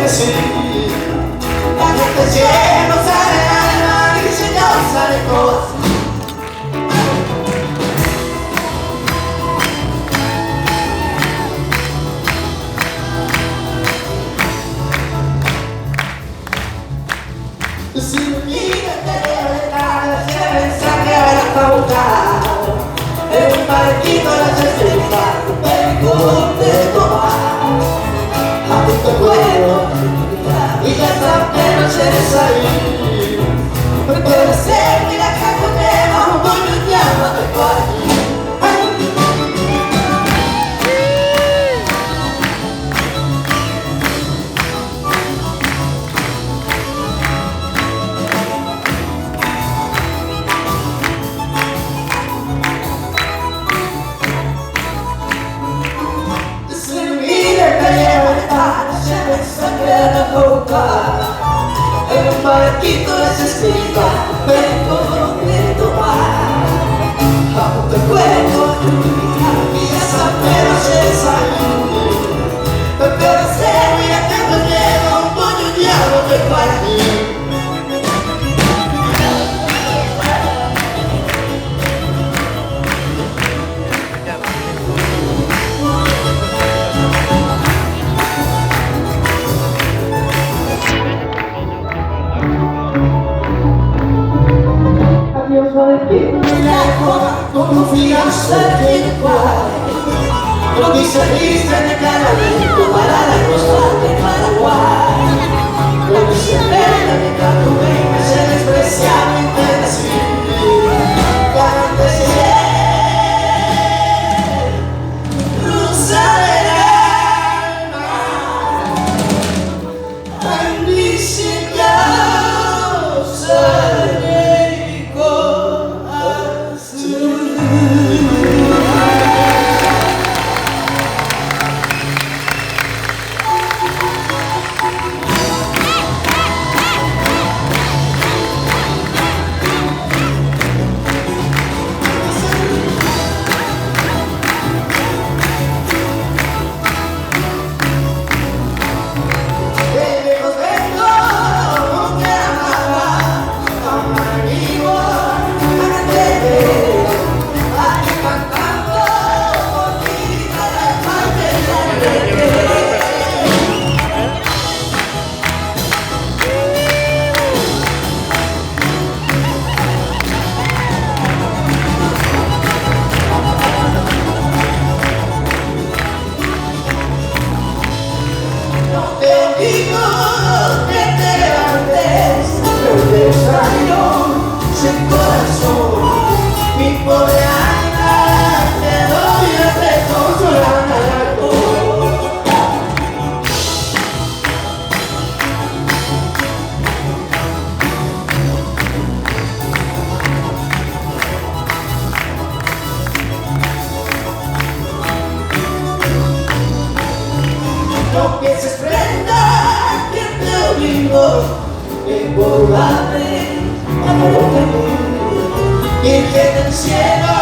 que sí. La gente lleno sale alma y señor sale cosas. Si me miras de verdad, se piensa que ahora está buscando en un barquito de la cestita, vengo de tomar a punto de cuero y ya está que no quieres salir. Me puede ser, mira que acordemos un moño y llámate por aquí. En un barquito desescrita, vengo de tomar a punto de cuento y ya saber hacer salir. Me puede ser, mira que te llevo un puño y llámate para aquí. Confianza en el cual lo dice de caramelo para la costa de Paraguay. Lo dice pena de Cartagena, se despreciable así. Garante cruza el alma, bendice causa. Sin corazón, mi pobre alma, te doy el reconsolado. No pienses prenda que te obligo, es probable. Y que del cielo